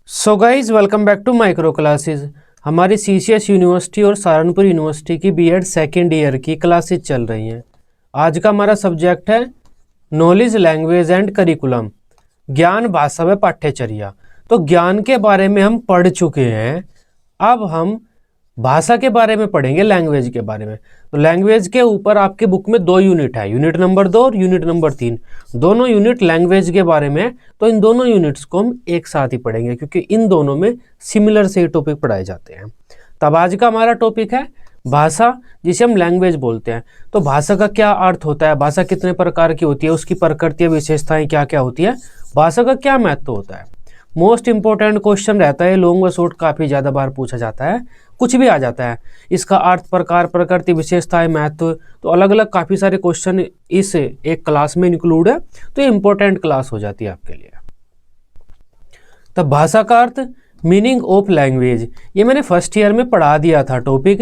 So guys welcome back to micro classes. हमारी CCS university और Saharanpur university की BEd second year की classes चल रही हैं। आज का हमारा सब्जेक्ट है नॉलेज लैंग्वेज एंड करिकुलम, ज्ञान भाषा व पाठ्यचर्या। तो ज्ञान के बारे में हम पढ़ चुके हैं, अब हम भाषा के बारे में पढ़ेंगे, लैंग्वेज के बारे में। तो लैंग्वेज के ऊपर आपके बुक में 2 यूनिट है, यूनिट नंबर 2 और यूनिट नंबर 3, दोनों यूनिट लैंग्वेज के बारे में। तो इन दोनों यूनिट्स को हम एक साथ ही पढ़ेंगे क्योंकि इन दोनों में सिमिलर से टॉपिक पढ़ाए जाते हैं। तब आज का हमारा टॉपिक है भाषा, जिसे हम लैंग्वेज बोलते हैं। तो भाषा का क्या अर्थ होता है, भाषा कितने प्रकार की होती है, उसकी प्रकृति विशेषताएं क्या क्या होती है, भाषा का क्या महत्व होता है। मोस्ट इंपॉर्टेंट क्वेश्चन रहता है, लॉन्ग व शॉर्ट काफ़ी ज़्यादा बार पूछा जाता है, कुछ भी आ जाता है। इसका अर्थ, प्रकार, प्रकृति, विशेषताएं, महत्व, तो अलग अलग काफ़ी सारे क्वेश्चन इस एक क्लास में इंक्लूड है। तो ये इंपॉर्टेंट क्लास हो जाती है आपके लिए। तब भाषा का अर्थ, मीनिंग ऑफ लैंग्वेज, ये मैंने फर्स्ट ईयर में पढ़ा दिया था टॉपिक।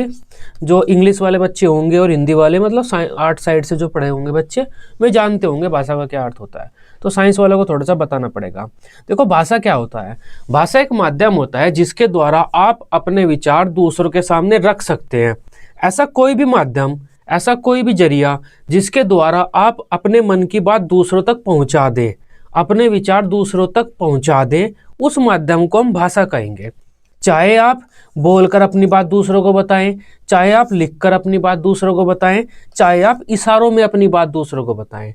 जो इंग्लिश वाले बच्चे होंगे और हिंदी वाले, मतलब आर्ट साइड से जो पढ़े होंगे बच्चे, वे जानते होंगे भाषा का क्या अर्थ होता है। तो साइंस वालों को थोड़ा सा बताना पड़ेगा। देखो, भाषा क्या होता है। भाषा एक माध्यम होता है जिसके द्वारा आप अपने विचार दूसरों के सामने रख सकते हैं। ऐसा कोई भी माध्यम, ऐसा कोई भी जरिया जिसके द्वारा आप अपने मन की बात दूसरों तक पहुंचा दें, अपने विचार दूसरों तक पहुंचा दें, उस माध्यम को हम भाषा कहेंगे। चाहे आप बोलकर अपनी बात दूसरों को बताएं, चाहे आप लिखकर अपनी बात दूसरों को बताएं, चाहे आप इशारों में अपनी बात दूसरों को बताएं।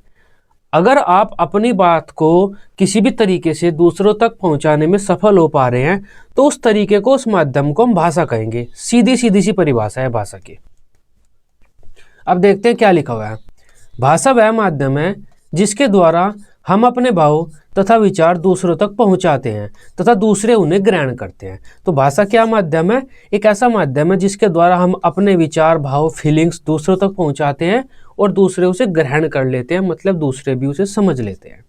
अगर आप अपनी बात को किसी भी तरीके से दूसरों तक पहुंचाने में सफल हो पा रहे हैं तो उस तरीके को, उस माध्यम को हम भाषा कहेंगे। सीधी सीधी सी परिभाषा है भाषा की। अब देखते हैं क्या लिखा हुआ है। भाषा वह माध्यम है जिसके द्वारा हम अपने भाव तथा विचार दूसरों तक पहुंचाते हैं तथा दूसरे उन्हें ग्रहण करते हैं। तो भाषा क्या माध्यम है? एक ऐसा माध्यम है जिसके द्वारा हम अपने विचार, भाव, फीलिंग्स दूसरों तक पहुंचाते हैं और दूसरे उसे ग्रहण कर लेते हैं, मतलब दूसरे भी उसे समझ लेते हैं।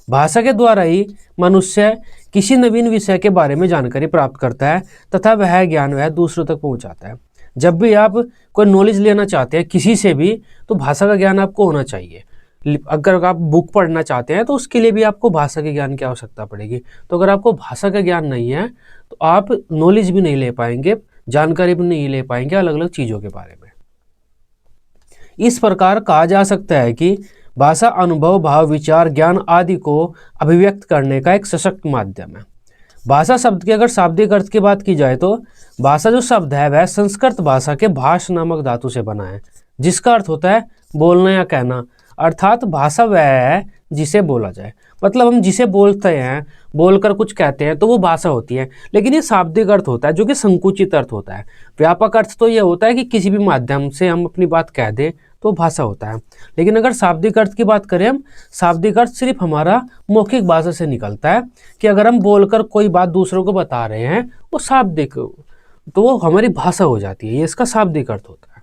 भाषा के द्वारा ही मनुष्य किसी नवीन विषय के बारे में जानकारी प्राप्त करता है तथा वह ज्ञान वह दूसरों तक पहुंचाता है। जब भी आप कोई नॉलेज लेना चाहते हैं किसी से भी, तो भाषा का ज्ञान आपको होना चाहिए। अगर आप बुक पढ़ना चाहते हैं तो उसके लिए भी आपको भाषा के ज्ञान की आवश्यकता पड़ेगी। तो अगर आपको भाषा का ज्ञान नहीं है तो आप नॉलेज भी नहीं ले पाएंगे, जानकारी भी नहीं ले पाएंगे अलग अलग चीज़ों के बारे में। इस प्रकार कहा जा सकता है कि भाषा अनुभव, भाव, विचार, ज्ञान आदि को अभिव्यक्त करने का एक सशक्त माध्यम है। भाषा शब्द के अगर शाब्दिक अर्थ की बात की जाए तो भाषा जो शब्द है वह संस्कृत भाषा के भाष नामक धातु से बना है, जिसका अर्थ होता है बोलना या कहना। अर्थात भाषा वह है जिसे बोला जाए, मतलब हम जिसे बोलते हैं, बोलकर कुछ कहते हैं तो वो भाषा होती है। लेकिन ये शाब्दिक अर्थ होता है जो कि संकुचित अर्थ होता है। व्यापक अर्थ तो ये होता है कि किसी भी माध्यम से हम अपनी बात कह दें तो भाषा होता है। लेकिन अगर शाब्दिक अर्थ की बात करें हम, शाब्दिक अर्थ सिर्फ हमारा मौखिक भाषा से निकलता है कि अगर हम बोलकर कोई बात दूसरों को बता रहे हैं वो शाब्दिक, तो वो हमारी भाषा हो जाती है। ये इसका शाब्दिक अर्थ होता है।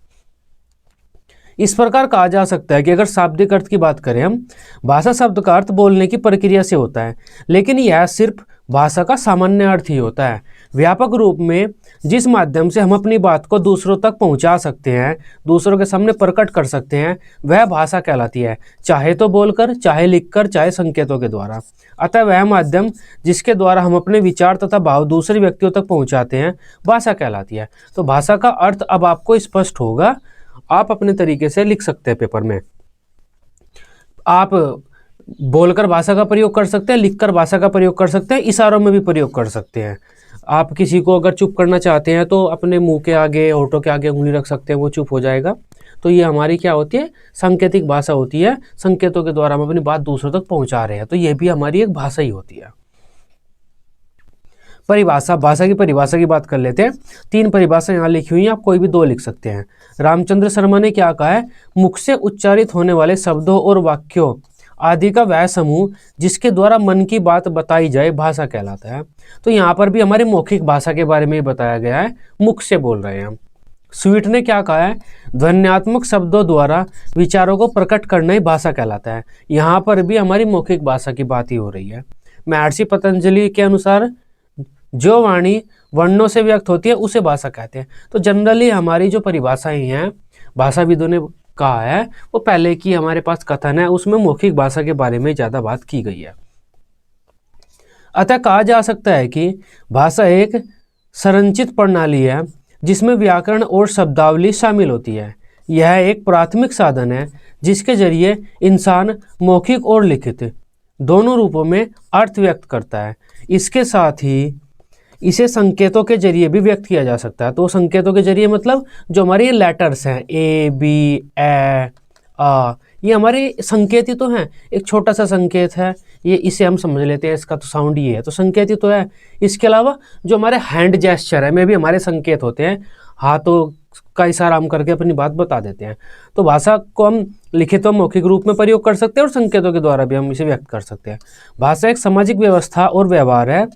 इस प्रकार कहा जा सकता है कि अगर शाब्दिक अर्थ की बात करें हम, भाषा शब्द का अर्थ बोलने की प्रक्रिया से होता है, लेकिन यह सिर्फ भाषा का सामान्य अर्थ ही होता है। व्यापक रूप में जिस माध्यम से हम अपनी बात को दूसरों तक पहुंचा सकते हैं, दूसरों के सामने प्रकट कर सकते हैं, वह भाषा कहलाती है, चाहे तो बोलकर, चाहे लिखकर, चाहे संकेतों के द्वारा। अतः वह माध्यम जिसके द्वारा हम अपने विचार तथा भाव दूसरे व्यक्तियों तक पहुंचाते हैं भाषा कहलाती है। तो भाषा का अर्थ अब आपको स्पष्ट होगा, आप अपने तरीके से लिख सकते हैं पेपर में। आप बोलकर भाषा का प्रयोग कर सकते हैं, लिखकर भाषा का प्रयोग कर सकते हैं, इशारों में भी प्रयोग कर सकते हैं। आप किसी को अगर चुप करना चाहते हैं तो अपने मुंह के आगे, होठों के आगे उंगली रख सकते हैं, वो चुप हो जाएगा। तो ये हमारी क्या होती है? सांकेतिक भाषा होती है। संकेतों के द्वारा हम अपनी बात दूसरों तक पहुंचा रहे हैं, तो ये भी हमारी एक भाषा ही होती है। परिभाषा, भाषा की परिभाषा की बात कर लेते हैं। 3 परिभाषा यहाँ लिखी हुई हैं, आप कोई भी 2 लिख सकते हैं। रामचंद्र शर्मा ने क्या कहा है? मुख से उच्चारित होने वाले शब्दों और वाक्यों आदि का वह समूह जिसके द्वारा मन की बात बताई जाए भाषा कहलाता है। तो यहाँ पर भी हमारी मौखिक भाषा के बारे में बताया गया है, मुख से बोल रहे हैं हम। स्वीट ने क्या कहा है? ध्वन्यात्मक शब्दों द्वारा विचारों को प्रकट करना ही भाषा कहलाता है। यहाँ पर भी हमारी मौखिक भाषा की बात ही हो रही है। महर्षि पतंजलि के अनुसार जो वाणी वर्णों से व्यक्त होती है उसे भाषा कहते हैं। तो जनरली हमारी जो परिभाषाएं हैं, भाषाविदों ने कहा है, वो पहले की हमारे पास कथन है, उसमें मौखिक भाषा के बारे में ज़्यादा बात की गई है। अतः कहा जा सकता है कि भाषा एक संरचित प्रणाली है जिसमें व्याकरण और शब्दावली शामिल होती है। यह एक प्राथमिक साधन है जिसके जरिए इंसान मौखिक और लिखित दोनों रूपों में अर्थ व्यक्त करता है। इसके साथ ही इसे संकेतों के जरिए भी व्यक्त किया जा सकता है। तो संकेतों के जरिए मतलब जो हमारे ये लेटर्स हैं ए, बी, ए, आ, ये हमारे संकेत ही तो हैं। एक छोटा सा संकेत है ये, इसे हम समझ लेते हैं, इसका तो साउंड ये है, तो संकेत ही तो है। इसके अलावा जो हमारे हैंड जेस्चर है में भी हमारे संकेत होते हैं, हाथों का इशारा हम करके अपनी बात बता देते हैं। तो भाषा को हम लिखित व मौखिक रूप में प्रयोग कर सकते हैं और संकेतों के द्वारा भी हम इसे व्यक्त कर सकते हैं। भाषा एक सामाजिक व्यवस्था और व्यवहार है।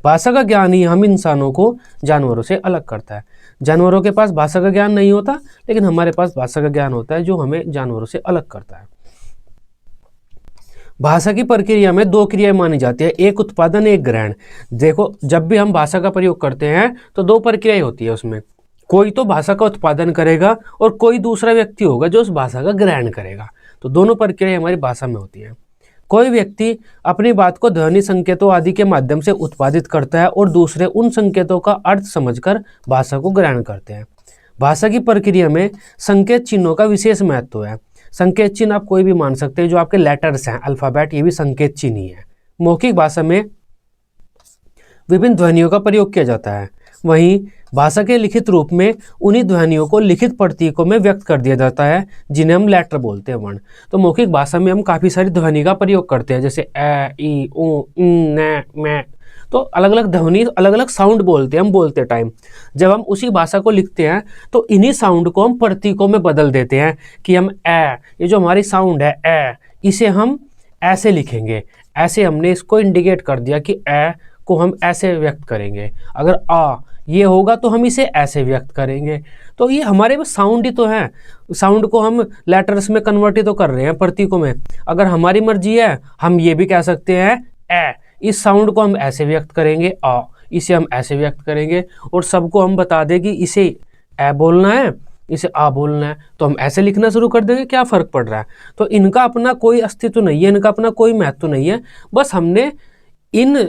भाषा का ज्ञान ही हम इंसानों को जानवरों से अलग करता है। जानवरों के पास भाषा का ज्ञान नहीं होता, लेकिन हमारे पास भाषा का ज्ञान होता है जो हमें जानवरों से अलग करता है। भाषा की प्रक्रिया में दो क्रियाएं मानी जाती है, एक उत्पादन, एक ग्रहण। देखो, जब भी हम भाषा का प्रयोग करते हैं तो दो प्रक्रियाएं होती है उसमें। कोई तो भाषा का उत्पादन करेगा और कोई दूसरा व्यक्ति होगा जो उस भाषा का ग्रहण करेगा। तो दोनों प्रक्रियाएं हमारी भाषा में होती हैं। कोई व्यक्ति अपनी बात को ध्वनि संकेतों आदि के माध्यम से उत्पादित करता है और दूसरे उन संकेतों का अर्थ समझकर भाषा को ग्रहण करते हैं। भाषा की प्रक्रिया में संकेत चिन्हों का विशेष महत्व है। संकेत चिन्ह आप कोई भी मान सकते हैं, जो आपके लेटर्स हैं, अल्फाबेट, ये भी संकेत चिन्ह ही है। मौखिक भाषा में विभिन्न ध्वनियों का प्रयोग किया जाता है, वहीं भाषा के लिखित रूप में उन्हीं ध्वनियों को लिखित प्रतीकों में व्यक्त कर दिया जाता है जिन्हें हम लेटर बोलते हैं, वर्ण। तो मौखिक भाषा में हम काफ़ी सारी ध्वनि का प्रयोग करते हैं, जैसे ए, ई, ऊ, न, मैं। तो अलग अलग ध्वनि, अलग अलग साउंड बोलते हैं हम बोलते टाइम। जब हम उसी भाषा को लिखते हैं तो इन्हीं साउंड को हम प्रतीकों में बदल देते हैं कि हम ए, ये जो हमारी साउंड है ए, इसे हम ऐसे लिखेंगे। ऐसे हमने इसको इंडिकेट कर दिया कि ए को हम ऐसे व्यक्त करेंगे, अगर आ ये होगा तो हम इसे ऐसे व्यक्त करेंगे। तो ये हमारे में साउंड ही तो है। साउंड को हम लेटर्स में कन्वर्ट ही तो कर रहे हैं, प्रतीकों में। अगर हमारी मर्जी है हम ये भी कह सकते हैं ए, इस साउंड को हम ऐसे व्यक्त करेंगे, आ इसे हम ऐसे व्यक्त करेंगे, और सबको हम बता दें कि इसे ए बोलना है, इसे आ बोलना है, तो हम ऐसे लिखना शुरू कर देंगे। क्या फ़र्क पड़ रहा है? तो इनका अपना कोई अस्तित्व नहीं है, इनका अपना कोई महत्व नहीं है। बस हमने इन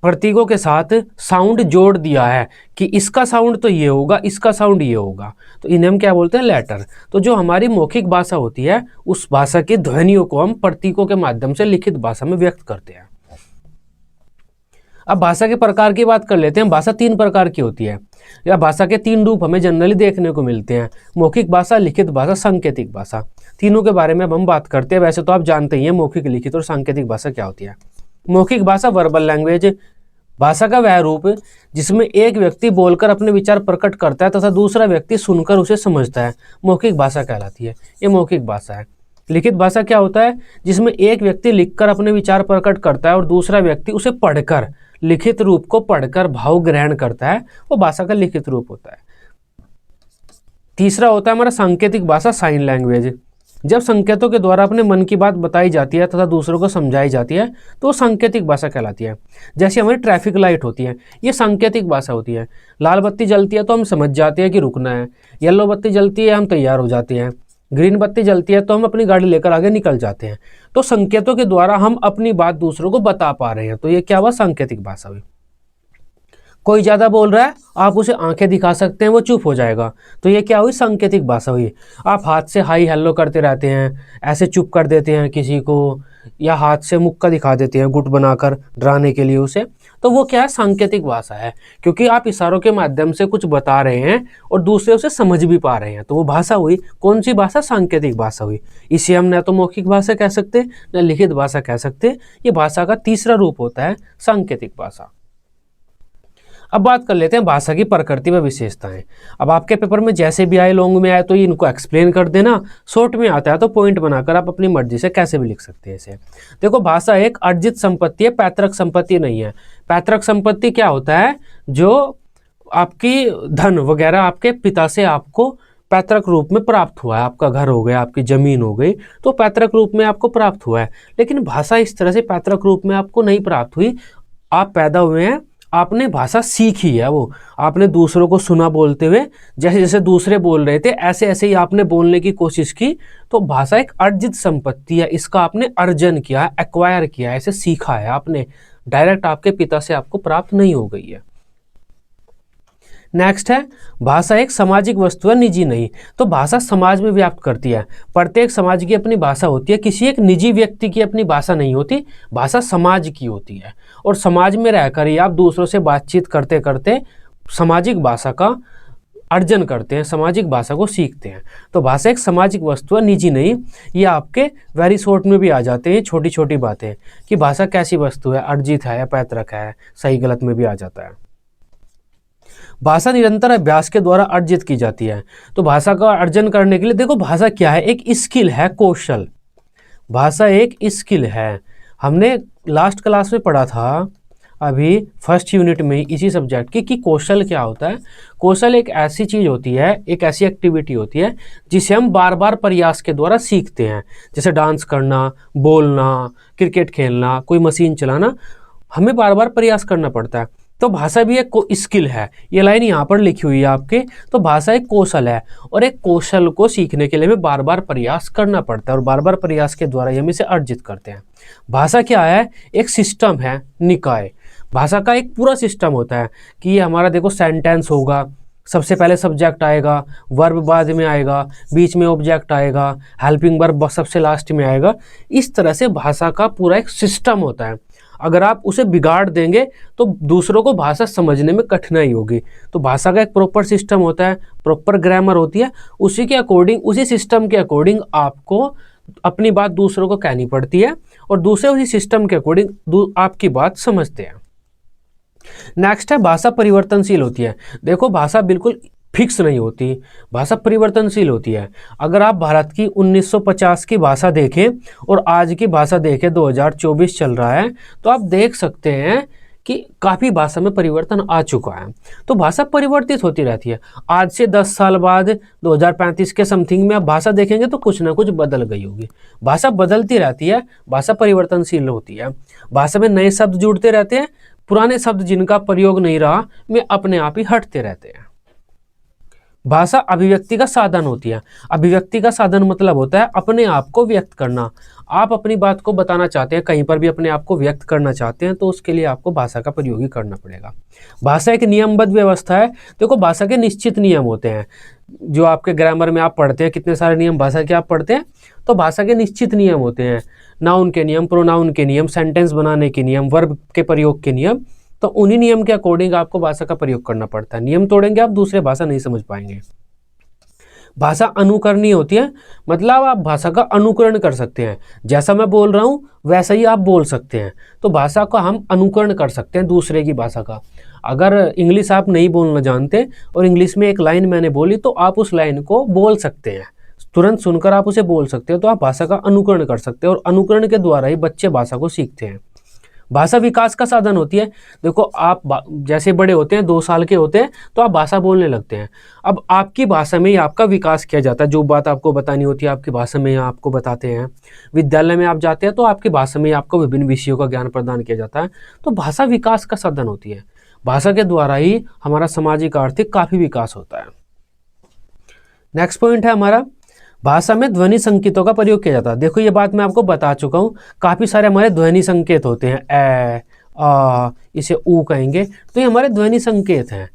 प्रतीकों के साथ साउंड जोड़ दिया है कि इसका साउंड तो ये होगा, इसका साउंड ये होगा, तो इन्हें हम क्या बोलते हैं? लेटर। तो जो हमारी मौखिक भाषा होती है उस भाषा की ध्वनियों को हम प्रतीकों के माध्यम से लिखित भाषा में व्यक्त करते हैं। अब भाषा के प्रकार की बात कर लेते हैं। भाषा 3 प्रकार की होती है, या भाषा के 3 रूप हमें जनरली देखने को मिलते हैं: मौखिक भाषा, लिखित भाषा, सांकेतिक भाषा। तीनों के बारे में अब हम बात करते हैं। वैसे तो आप जानते ही हैं मौखिक, लिखित और सांकेतिक भाषा क्या होती है। मौखिक भाषा वर्बल लैंग्वेज, भाषा का वह रूप जिसमें एक व्यक्ति बोलकर अपने विचार प्रकट करता है तथा दूसरा व्यक्ति सुनकर उसे समझता है, मौखिक भाषा कहलाती है। ये मौखिक भाषा है। लिखित भाषा क्या होता है? जिसमें एक व्यक्ति लिखकर अपने विचार प्रकट करता है और दूसरा व्यक्ति उसे पढ़कर, लिखित रूप को पढ़कर भाव ग्रहण करता है, वो भाषा का लिखित रूप होता है। तीसरा होता है हमारा सांकेतिक भाषा, साइन लैंग्वेज। जब संकेतों के द्वारा अपने मन की बात बताई जाती है तथा दूसरों को समझाई जाती है तो वो सांकेतिक भाषा कहलाती है। जैसे हमारी ट्रैफिक लाइट होती है, ये सांकेतिक भाषा होती है। लाल बत्ती जलती है तो हम समझ जाते हैं कि रुकना है, येलो बत्ती जलती है हम तैयार हो जाते हैं, ग्रीन बत्ती जलती है तो हम अपनी गाड़ी लेकर आगे निकल जाते हैं। तो संकेतों के द्वारा हम अपनी बात दूसरों को बता पा रहे हैं, तो ये क्या हुआ? सांकेतिक भाषा हुई। कोई ज़्यादा बोल रहा है, आप उसे आंखें दिखा सकते हैं, वो चुप हो जाएगा, तो ये क्या हुई? सांकेतिक भाषा हुई। आप हाथ से हाई हेलो करते रहते हैं, ऐसे चुप कर देते हैं किसी को, या हाथ से मुक्का दिखा देते हैं गुट बनाकर डराने के लिए उसे, तो वो क्या है? सांकेतिक भाषा है। क्योंकि आप इशारों के माध्यम से कुछ बता रहे हैं और दूसरे उसे समझ भी पा रहे हैं, तो वो भाषा हुई। कौन सी भाषा? सांकेतिक भाषा हुई। इसे हम न तो मौखिक भाषा कह सकते न लिखित भाषा कह सकते। ये भाषा का तीसरा रूप होता है सांकेतिक भाषा। अब बात कर लेते हैं भाषा की प्रकृति व विशेषताएं। अब आपके पेपर में जैसे भी आए, लॉन्ग में आए तो इनको एक्सप्लेन कर देना, शॉर्ट में आता है तो पॉइंट बनाकर आप अपनी मर्जी से कैसे भी लिख सकते हैं इसे। देखो, भाषा एक अर्जित संपत्ति है, पैतृक संपत्ति नहीं है। पैतृक संपत्ति क्या होता है? जो आपकी धन वगैरह आपके पिता से आपको पैतृक रूप में प्राप्त हुआ है, आपका घर हो गया, आपकी जमीन हो गई, तो पैतृक रूप में आपको प्राप्त हुआ है। लेकिन भाषा इस तरह से पैतृक रूप में आपको नहीं प्राप्त हुई। आप पैदा हुए हैं, आपने भाषा सीखी है, वो आपने दूसरों को सुना बोलते हुए, जैसे जैसे दूसरे बोल रहे थे ऐसे ऐसे ही आपने बोलने की कोशिश की। तो भाषा एक अर्जित संपत्ति है, इसका आपने अर्जन किया है, एक्वायर किया है, इसे सीखा है आपने, डायरेक्ट आपके पिता से आपको प्राप्त नहीं हो गई है। नेक्स्ट है, भाषा एक सामाजिक वस्तु है, निजी नहीं। तो भाषा समाज में व्याप्त करती है, प्रत्येक समाज की अपनी भाषा होती है, किसी एक निजी व्यक्ति की अपनी भाषा नहीं होती, भाषा समाज की होती है। और समाज में रहकर ही आप दूसरों से बातचीत करते करते सामाजिक भाषा का अर्जन करते हैं, सामाजिक भाषा को सीखते हैं। तो भाषा एक सामाजिक वस्तु है, निजी नहीं। ये आपके वेरी शॉर्ट में भी आ जाते हैं छोटी छोटी बातें कि भाषा कैसी वस्तु है, अर्जित है या पैतृक है, सही गलत में भी आ जाता है। भाषा निरंतर अभ्यास के द्वारा अर्जित की जाती है। तो भाषा का अर्जन करने के लिए देखो, भाषा क्या है, एक स्किल है, कौशल। भाषा एक स्किल है। हमने लास्ट क्लास में पढ़ा था अभी फर्स्ट यूनिट में इसी सब्जेक्ट की कि कौशल क्या होता है। कौशल एक ऐसी चीज़ होती है, एक ऐसी एक्टिविटी होती है जिसे हम बार बार प्रयास के द्वारा सीखते हैं। जैसे डांस करना, बोलना, क्रिकेट खेलना, कोई मशीन चलाना, हमें बार बार प्रयास करना पड़ता है। तो भाषा भी एक स्किल है। ये लाइन यहाँ पर लिखी हुई है आपके। तो भाषा एक कौशल है, और एक कौशल को सीखने के लिए हमें बार बार प्रयास करना पड़ता है, और बार बार प्रयास के द्वारा हम इसे अर्जित करते हैं। भाषा क्या है, एक सिस्टम है, निकाय। भाषा का एक पूरा सिस्टम होता है कि ये हमारा देखो सेंटेंस होगा, सबसे पहले सब्जेक्ट आएगा, वर्ब बाद में आएगा, बीच में ऑब्जेक्ट आएगा, हेल्पिंग वर्ब सबसे लास्ट में आएगा। इस तरह से भाषा का पूरा एक सिस्टम होता है। अगर आप उसे बिगाड़ देंगे तो दूसरों को भाषा समझने में कठिनाई होगी। तो भाषा का एक प्रॉपर सिस्टम होता है, प्रॉपर ग्रामर होती है, उसी के अकॉर्डिंग, उसी सिस्टम के अकॉर्डिंग आपको अपनी बात दूसरों को कहनी पड़ती है, और दूसरे उसी सिस्टम के अकॉर्डिंग आपकी बात समझते हैं। नेक्स्ट है, भाषा परिवर्तनशील होती है। देखो, भाषा बिल्कुल फिक्स नहीं होती, भाषा परिवर्तनशील होती है। अगर आप भारत की 1950 की भाषा देखें और आज की भाषा देखें, 2024 चल रहा है, तो आप देख सकते हैं कि काफ़ी भाषा में परिवर्तन आ चुका है। तो भाषा परिवर्तित होती रहती है। आज से 10 साल बाद 2035 के समथिंग में आप भाषा देखेंगे तो कुछ ना कुछ बदल गई होगी। भाषा बदलती रहती है, भाषा परिवर्तनशील होती है। भाषा में नए शब्द जुड़ते रहते हैं, पुराने शब्द जिनका प्रयोग नहीं रहा वे अपने आप ही हटते रहते हैं। भाषा अभिव्यक्ति का साधन होती है। अभिव्यक्ति का साधन मतलब होता है अपने आप को व्यक्त करना। आप अपनी बात को बताना चाहते हैं, कहीं पर भी अपने आप को व्यक्त करना चाहते हैं, तो उसके लिए आपको भाषा का प्रयोग ही करना पड़ेगा। भाषा एक नियमबद्ध व्यवस्था है। देखो, भाषा के निश्चित नियम होते हैं, जो आपके ग्रामर में आप पढ़ते हैं, कितने सारे नियम भाषा के आप पढ़ते हैं। तो भाषा के निश्चित नियम होते हैं, नाउन के नियम, प्रोनाउन के नियम, सेंटेंस बनाने के नियम, वर्ब के प्रयोग के नियम। तो उन्हीं नियम के अकॉर्डिंग आपको भाषा का प्रयोग करना पड़ता है। नियम तोड़ेंगे आप, दूसरे भाषा नहीं समझ पाएंगे। भाषा अनुकरणीय होती है, मतलब आप भाषा का अनुकरण कर सकते हैं। जैसा मैं बोल रहा हूँ वैसा ही आप बोल सकते हैं। तो भाषा का हम अनुकरण कर सकते हैं दूसरे की भाषा का। अगर इंग्लिश आप नहीं बोलना जानते और इंग्लिश में एक लाइन मैंने बोली, तो आप उस लाइन को बोल सकते हैं, तुरंत सुनकर आप उसे बोल सकते हो। तो आप भाषा का अनुकरण कर सकते हैं, और अनुकरण के द्वारा ही बच्चे भाषा को सीखते हैं। भाषा विकास का साधन होती है। देखो, आप जैसे बड़े होते हैं, 2 साल के होते हैं, तो आप भाषा बोलने लगते हैं। अब आपकी भाषा में ही आपका विकास किया जाता है। जो बात आपको बतानी होती है आपकी भाषा में आपको बताते हैं। विद्यालय में आप जाते हैं तो आपकी भाषा में आपको विभिन्न विषयों का ज्ञान प्रदान किया जाता है। तो भाषा विकास का साधन होती है। भाषा के द्वारा ही हमारा सामाजिक आर्थिक काफ़ी विकास होता है। नेक्स्ट पॉइंट है हमारा, भाषा में ध्वनि संकेतों का प्रयोग किया जाता है। देखो, ये बात मैं आपको बता चुका हूँ। काफ़ी सारे हमारे ध्वनि संकेत होते हैं, ए, आ, इसे ऊ कहेंगे। तो ये हमारे ध्वनि संकेत हैं।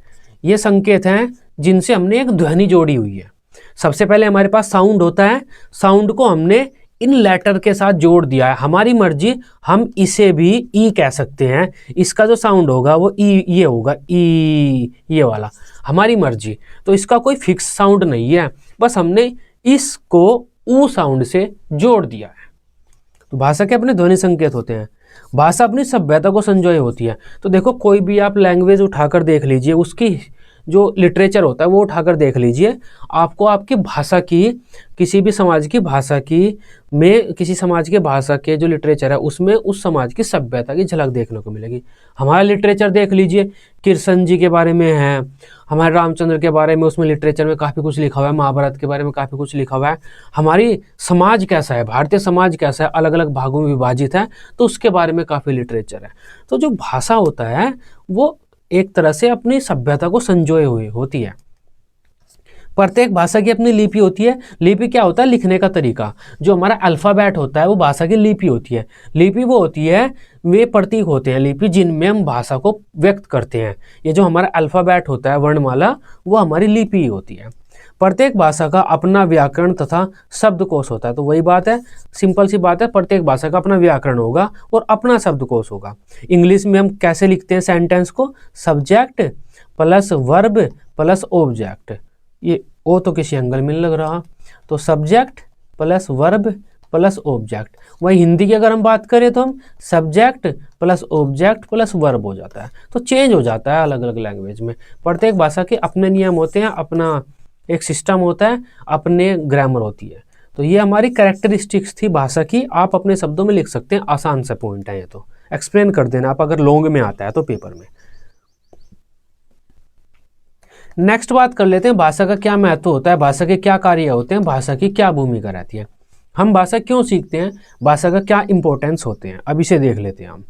ये संकेत हैं जिनसे हमने एक ध्वनि जोड़ी हुई है। सबसे पहले हमारे पास साउंड होता है। साउंड को हमने इन लेटर के साथ जोड़ दिया है। हमारी मर्जी, हम इसे भी ई कह सकते हैं। इसका जो साउंड होगा वो ई, ये होगा ई, ये वाला, हमारी मर्जी। तो इसका कोई फिक्स साउंड नहीं है, बस हमने इसको ऊ साउंड से जोड़ दिया है। तो भाषा के अपने ध्वनि संकेत होते हैं। भाषा अपनी सभ्यता को संजोए होती है। तो देखो, कोई भी आप लैंग्वेज उठाकर देख लीजिए, उसकी जो लिटरेचर होता है वो उठाकर देख लीजिए, आपको आपकी भाषा की, किसी भी समाज की भाषा की में, किसी समाज के भाषा के जो लिटरेचर है उसमें उस समाज की सभ्यता की झलक देखने को मिलेगी। हमारा लिटरेचर देख लीजिए, कृष्ण जी के बारे में है, हमारे रामचंद्र के बारे में उसमें लिटरेचर में काफ़ी कुछ लिखा हुआ है, महाभारत के बारे में काफ़ी कुछ लिखा हुआ है। हमारी समाज कैसा है, भारतीय समाज कैसा है, अलग अलग भागों में विभाजित है, तो उसके बारे में काफ़ी लिटरेचर है। तो जो भाषा होता है वो एक तरह से अपनी सभ्यता को संजोए हुए होती है। प्रत्येक भाषा की अपनी लिपि होती है। लिपि क्या होता है? लिखने का तरीका। जो हमारा अल्फ़ाबेट होता है वो भाषा की लिपि होती है। लिपि वो होती है, वे प्रतीक होते हैं लिपि जिनमें हम भाषा को व्यक्त करते हैं। ये जो हमारा अल्फ़ाबेट होता है, वर्णमाला, वो हमारी लिपि होती है। प्रत्येक भाषा का अपना व्याकरण तथा शब्दकोश होता है। तो वही बात है, सिंपल सी बात है, प्रत्येक भाषा का अपना व्याकरण होगा और अपना शब्दकोश होगा। इंग्लिश में हम कैसे लिखते हैं सेंटेंस को? Subject plus verb plus object. ये ओ तो किसी एंगल में लग रहा, तो subject plus verb plus object. वही हिंदी की अगर हम बात करें तो हम subject plus object plus verb हो जाता है। तो चेंज हो जाता है अलग अलग लैंग्वेज में। प्रत्येक भाषा के अपने नियम होते हैं, अपना एक सिस्टम होता है, अपने ग्रामर होती है। तो ये हमारी कैरेक्टरिस्टिक्स थी भाषा की। आप अपने शब्दों में लिख सकते हैं, आसान से पॉइंट है ये, तो एक्सप्लेन कर देना आप अगर लॉन्ग में आता है तो पेपर में। नेक्स्ट बात कर लेते हैं, भाषा का क्या महत्व होता है, भाषा के क्या कार्य होते हैं, भाषा की क्या भूमिका रहती है, हम भाषा क्यों सीखते हैं, भाषा का क्या इंपॉर्टेंस होते हैं। अब इसे देख लेते हैं हम।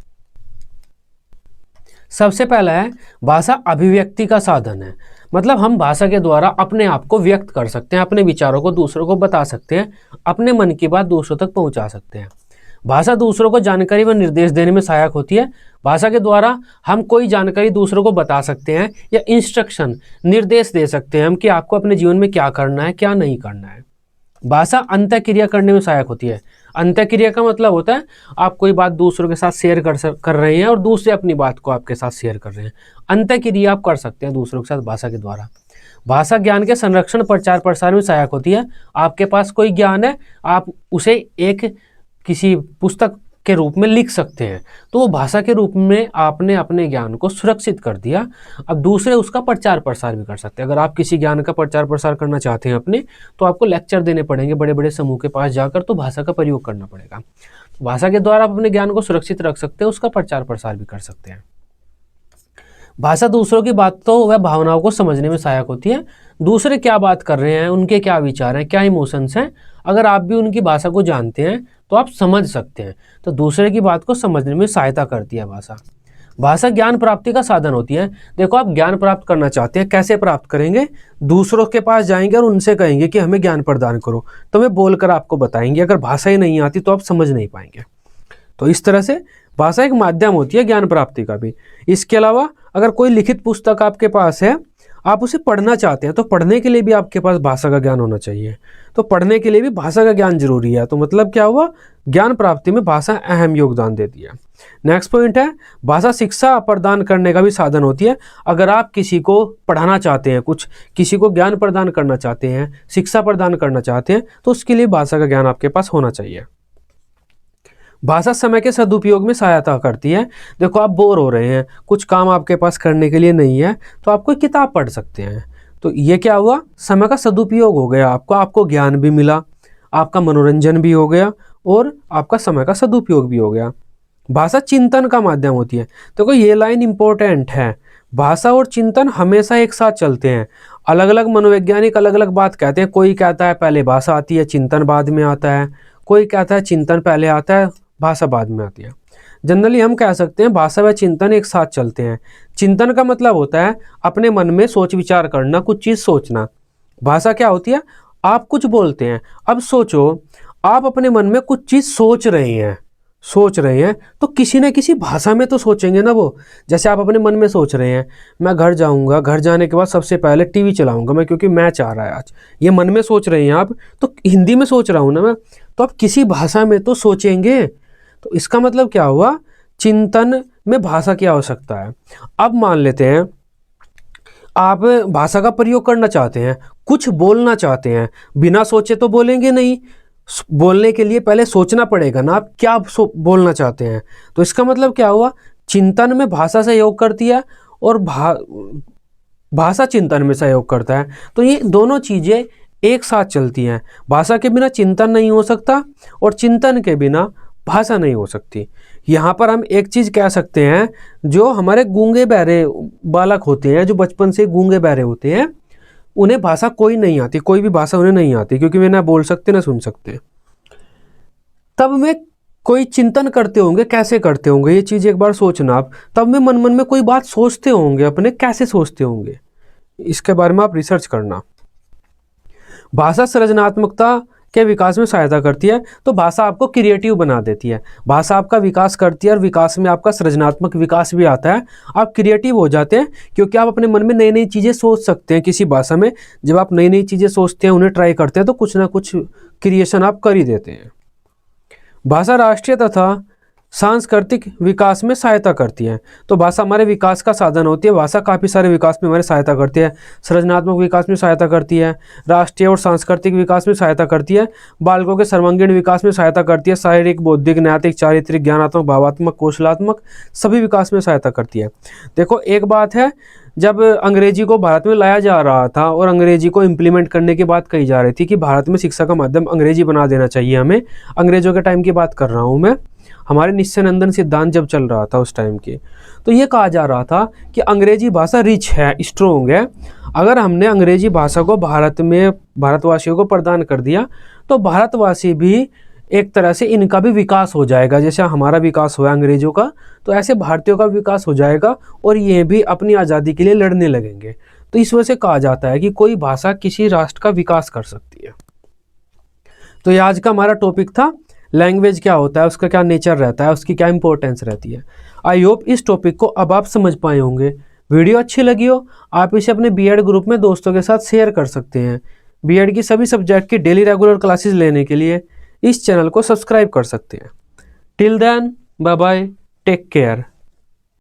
सबसे पहला है, भाषा अभिव्यक्ति का साधन है। मतलब हम भाषा के द्वारा अपने आप को व्यक्त कर सकते हैं, अपने विचारों को दूसरों को बता सकते हैं, अपने मन की बात दूसरों तक पहुंचा सकते हैं। भाषा दूसरों को जानकारी व निर्देश देने में सहायक होती है। भाषा के द्वारा हम कोई जानकारी दूसरों को बता सकते हैं या इंस्ट्रक्शन, निर्देश दे सकते हैं हम कि आपको अपने जीवन में क्या करना है, क्या नहीं करना है। भाषा अंतःक्रिया करने में सहायक होती है। अंतःक्रिया का मतलब होता है आप कोई बात दूसरों के साथ शेयर कर रहे हैं और दूसरे अपनी बात को आपके साथ शेयर कर रहे हैं। अंतःक्रिया आप कर सकते हैं दूसरों के साथ भाषा के द्वारा। भाषा ज्ञान के संरक्षण, प्रचार प्रसार में सहायक होती है। आपके पास कोई ज्ञान है, आप उसे एक किसी पुस्तक के रूप में लिख सकते हैं, तो वो भाषा के रूप में आपने अपने ज्ञान को सुरक्षित कर दिया। अब दूसरे उसका प्रचार प्रसार भी कर सकते हैं। अगर आप किसी ज्ञान का प्रचार प्रसार करना चाहते हैं अपने, तो आपको लेक्चर देने पड़ेंगे बड़े बड़े समूह के पास जाकर, तो भाषा का प्रयोग करना पड़ेगा। भाषा के द्वारा आप अपने ज्ञान को सुरक्षित रख सकते हैं, उसका प्रचार प्रसार भी कर सकते हैं। भाषा दूसरों की बातों व भावनाओं को समझने में सहायक होती है। दूसरे क्या बात कर रहे हैं, उनके क्या विचार हैं, क्या इमोशंस हैं, अगर आप भी उनकी भाषा को जानते हैं तो आप समझ सकते हैं। तो दूसरे की बात को समझने में सहायता करती है भाषा। भाषा ज्ञान प्राप्ति का साधन होती है। देखो, आप ज्ञान प्राप्त करना चाहते हैं, कैसे प्राप्त करेंगे? दूसरों के पास जाएंगे और उनसे कहेंगे कि हमें ज्ञान प्रदान करो, तो वे बोलकर आपको बताएंगे। अगर भाषा ही नहीं आती तो आप समझ नहीं पाएंगे। तो इस तरह से भाषा एक माध्यम होती है ज्ञान प्राप्ति का भी। इसके अलावा अगर कोई लिखित पुस्तक आपके पास है, आप उसे पढ़ना चाहते हैं, तो पढ़ने के लिए भी आपके पास भाषा का ज्ञान होना चाहिए। तो पढ़ने के लिए भी भाषा का ज्ञान जरूरी है। तो मतलब क्या हुआ? ज्ञान प्राप्ति में भाषा अहम योगदान देती है। नेक्स्ट पॉइंट है, भाषा शिक्षा प्रदान करने का भी साधन होती है। अगर आप किसी को पढ़ाना चाहते हैं, कुछ किसी को ज्ञान प्रदान करना चाहते हैं, शिक्षा प्रदान करना चाहते हैं, तो उसके लिए भाषा का ज्ञान आपके पास होना चाहिए। भाषा समय के सदुपयोग में सहायता करती है। देखो, आप बोर हो रहे हैं, कुछ काम आपके पास करने के लिए नहीं है, तो आप कोई किताब पढ़ सकते हैं। तो ये क्या हुआ? समय का सदुपयोग हो गया आपको ज्ञान भी मिला, आपका मनोरंजन भी हो गया और आपका समय का सदुपयोग भी हो गया। भाषा चिंतन का माध्यम होती है। देखो, ये लाइन इंपॉर्टेंट है। भाषा और चिंतन हमेशा एक साथ चलते हैं। अलग अलग मनोवैज्ञानिक अलग अलग बात कहते हैं। कोई कहता है पहले भाषा आती है, चिंतन बाद में आता है। कोई कहता है चिंतन पहले आता है, भाषा बाद में आती है। जनरली हम कह सकते हैं भाषा व चिंतन एक साथ चलते हैं। चिंतन का मतलब होता है अपने मन में सोच विचार करना, कुछ चीज़ सोचना। भाषा क्या होती है? आप कुछ बोलते हैं। अब सोचो, आप अपने मन में कुछ चीज़ सोच रहे हैं तो किसी न किसी भाषा में तो सोचेंगे ना वो। जैसे आप अपने मन में सोच रहे हैं, मैं घर जाऊंगा, घर जाने के बाद सबसे पहले टीवी चलाऊंगा मैं, क्योंकि मैच आ रहा है आज। ये मन में सोच रहे हैं आप, तो हिंदी में सोच रहा हूँ ना मैं, तो आप किसी भाषा में तो सोचेंगे। तो इसका मतलब क्या हुआ? चिंतन में भाषा की आवश्यकता है। अब मान लेते हैं आप भाषा का प्रयोग करना चाहते हैं, कुछ बोलना चाहते हैं, बिना सोचे तो बोलेंगे नहीं। बोलने के लिए पहले सोचना पड़ेगा ना, आप क्या बोलना चाहते हैं। तो इसका मतलब क्या हुआ? चिंतन में भाषा सहयोग करती है और भाषा चिंतन में सहयोग करता है। तो ये दोनों चीज़ें एक साथ चलती हैं। भाषा के बिना चिंतन नहीं हो सकता और चिंतन के बिना भाषा नहीं हो सकती। यहाँ पर हम एक चीज़ कह सकते हैं, जो हमारे गूंगे बहरे बालक होते हैं, जो बचपन से गूंगे बहरे होते हैं, उन्हें भाषा कोई नहीं आती, कोई भी भाषा उन्हें नहीं आती, क्योंकि वे ना बोल सकते ना सुन सकते। तब वे कोई चिंतन करते होंगे, कैसे करते होंगे ये चीज़ एक बार सोचना आप। तब वे मन मन में कोई बात सोचते होंगे अपने, कैसे सोचते होंगे इसके बारे में आप रिसर्च करना। भाषा सृजनात्मकता के विकास में सहायता करती है। तो भाषा आपको क्रिएटिव बना देती है, भाषा आपका विकास करती है और विकास में आपका सृजनात्मक विकास भी आता है। आप क्रिएटिव हो जाते हैं क्योंकि आप अपने मन में नई नई चीज़ें सोच सकते हैं किसी भाषा में। जब आप नई नई चीज़ें सोचते हैं, उन्हें ट्राई करते हैं, तो कुछ ना कुछ क्रिएशन आप कर ही देते हैं। भाषा राष्ट्रीय तथा सांस्कृतिक विकास में सहायता करती है। तो भाषा हमारे विकास का साधन होती है। भाषा काफ़ी सारे विकास में हमारे सहायता करती है, सृजनात्मक विकास में सहायता करती है, राष्ट्रीय और सांस्कृतिक विकास में सहायता करती है, बालकों के सर्वांगीण विकास में सहायता करती है, शारीरिक, बौद्धिक, नैतिक, चारित्रिक, ज्ञानात्मक, भावात्मक, कौशलात्मक सभी विकास में सहायता करती है। देखो एक बात है, जब अंग्रेजी को भारत में लाया जा रहा था और अंग्रेजी को इम्प्लीमेंट करने की बात कही जा रही थी कि भारत में शिक्षा का माध्यम अंग्रेजी बना देना चाहिए हमें, अंग्रेजों के टाइम की बात कर रहा हूँ मैं, हमारे निश्चयानंदन सिद्धांत जब चल रहा था उस टाइम के, तो ये कहा जा रहा था कि अंग्रेजी भाषा रिच है, स्ट्रोंग है। अगर हमने अंग्रेजी भाषा को भारत में भारतवासियों को प्रदान कर दिया तो भारतवासी भी एक तरह से इनका भी विकास हो जाएगा। जैसे हमारा विकास हुआ अंग्रेजों का, तो ऐसे भारतीयों का विकास हो जाएगा और ये भी अपनी आज़ादी के लिए लड़ने लगेंगे। तो इस वजह से कहा जाता है कि कोई भाषा किसी राष्ट्र का विकास कर सकती है। तो ये आज का हमारा टॉपिक था, लैंग्वेज क्या होता है, उसका क्या नेचर रहता है, उसकी क्या इंपॉर्टेंस रहती है। आई होप इस टॉपिक को अब आप समझ पाए होंगे। वीडियो अच्छी लगी हो, आप इसे अपने बीएड ग्रुप में दोस्तों के साथ शेयर कर सकते हैं। बीएड की सभी सब्जेक्ट की डेली रेगुलर क्लासेस लेने के लिए इस चैनल को सब्सक्राइब कर सकते हैं। Till then, bye bye, take care.